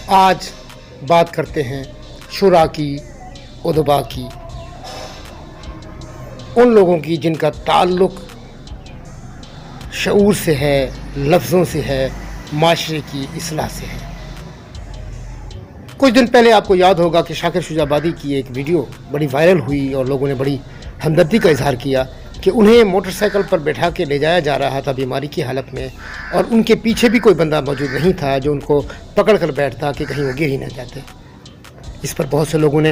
آج بات کرتے ہیں شعراء کی، ادباء کی، ان لوگوں کی جن کا تعلق شعور سے ہے، لفظوں سے ہے، معاشرے کی اصلاح سے ہے۔ کچھ دن پہلے آپ کو یاد ہوگا کہ شاکر شجاع آبادی کی ایک ویڈیو بڑی وائرل ہوئی اور لوگوں نے بڑی ہمدردی کا اظہار کیا کہ انہیں موٹر سائیکل پر بٹھا کے لے جایا جا رہا تھا بیماری کی حالت میں، اور ان کے پیچھے بھی کوئی بندہ موجود نہیں تھا جو ان کو پکڑ کر بیٹھتا کہ کہیں وہ گر ہی نہ جاتے۔ اس پر بہت سے لوگوں نے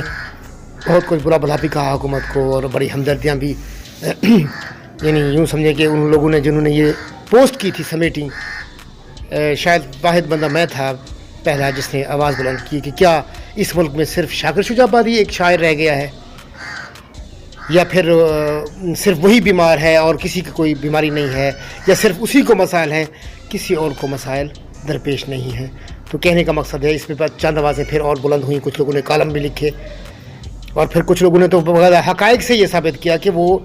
بہت کچھ برا بھلا بھی کہا حکومت کو، اور بڑی ہمدردیاں بھی یعنی یوں سمجھے کہ ان لوگوں نے جنہوں نے یہ پوسٹ کی تھی سمیٹنگ، شاید واحد بندہ میں تھا پہلا جس نے آواز بلند کی کہ کیا اس ملک میں صرف شاکر شجاع آبادی ایک شاعر رہ گیا ہے، یا پھر صرف وہی بیمار ہے اور کسی کی کوئی بیماری نہیں ہے، یا صرف اسی کو مسائل ہیں، کسی اور کو مسائل درپیش نہیں ہیں۔ تو کہنے کا مقصد ہے، اس میں چند آوازیں پھر اور بلند ہوئیں، کچھ لوگوں نے کالم بھی لکھے، اور پھر کچھ لوگوں نے تو بغیر حقائق سے یہ ثابت کیا کہ وہ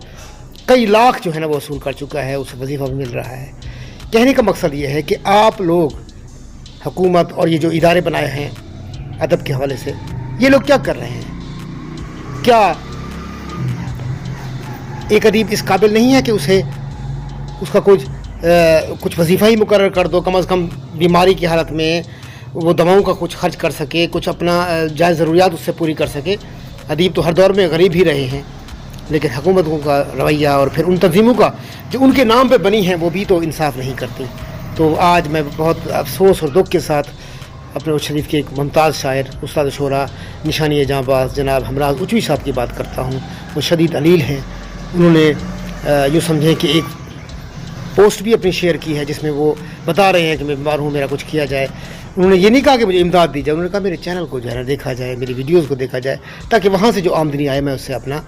کئی لاکھ جو ہے نا وہ وصول کر چکا ہے، اسے وظیفہ بھی مل رہا ہے۔ کہنے کا مقصد یہ ہے کہ آپ لوگ، حکومت اور یہ جو ادارے بنائے ہیں ادب کے حوالے سے، یہ لوگ کیا کر رہے ہیں؟ کیا ایک ادیب اس قابل نہیں ہے کہ اسے اس کا کچھ وظیفہ ہی مقرر کر دو، کم از کم بیماری کی حالت میں وہ دواؤں کا کچھ خرچ کر سکے، کچھ اپنا جائز ضروریات اس سے پوری کر سکے؟ ادیب تو ہر دور میں غریب ہی رہے ہیں، لیکن حکومتوں کا رویہ اور پھر ان تنظیموں کا جو ان کے نام پہ بنی ہیں وہ بھی تو انصاف نہیں کرتی۔ تو آج میں بہت افسوس اور دکھ کے ساتھ اپنے شریف کے ایک ممتاز شاعر، استاد شعراء، نشانی جاں باز جناب ہمراز اچوی صاحب کی بات کرتا ہوں۔ وہ شدید علیل ہیں۔ انہوں نے یوں سمجھیں کہ ایک پوسٹ بھی اپنی شیئر کی ہے جس میں وہ بتا رہے ہیں کہ میں بیمار ہوں، میرا کچھ کیا جائے۔ انہوں نے یہ نہیں کہا کہ مجھے امداد دی جائے، انہوں نے کہا میرے چینل کو جو ہے نا دیکھا جائے، میری ویڈیوز کو دیکھا جائے، تاکہ وہاں سے جو آمدنی آئے میں اس سے اپنا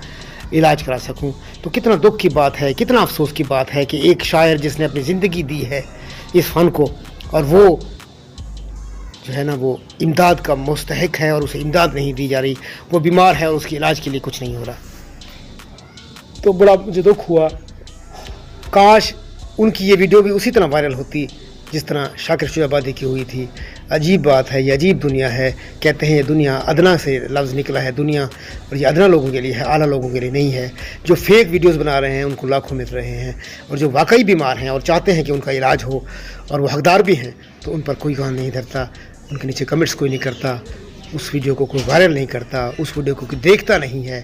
علاج کرا سکوں۔ تو کتنا دکھ کی بات ہے، کتنا افسوس کی بات ہے کہ ایک شاعر جس نے اپنی زندگی دی ہے اس فن کو، اور وہ جو ہے نا وہ امداد کا مستحق ہے اور اسے امداد نہیں دی جا رہی، وہ بیمار ہے اور اس کے علاج کے لیے کچھ نہیں ہو رہا۔ تو بڑا مجھے دکھ ہوا۔ کاش ان کی یہ ویڈیو بھی اسی طرح وائرل ہوتی جس طرح شاکر شجاع آبادی کی ہوئی تھی۔ عجیب بات ہے، یہ عجیب دنیا ہے۔ کہتے ہیں یہ دنیا ادنا سے لفظ نکلا ہے دنیا، اور یہ ادنا لوگوں کے لیے ہے، اعلیٰ لوگوں کے لیے نہیں ہے۔ جو فیک ویڈیوز بنا رہے ہیں ان کو لاکھوں مل رہے ہیں، اور جو واقعی بیمار ہیں اور چاہتے ہیں کہ ان کا علاج ہو اور وہ حقدار بھی ہیں، تو ان پر کوئی کان نہیں دھرتا، ان کے نیچے کمنٹس کوئی نہیں کرتا، اس ویڈیو کو کوئی وائرل نہیں کرتا، اس ویڈیو کو کوئی دیکھتا نہیں ہے۔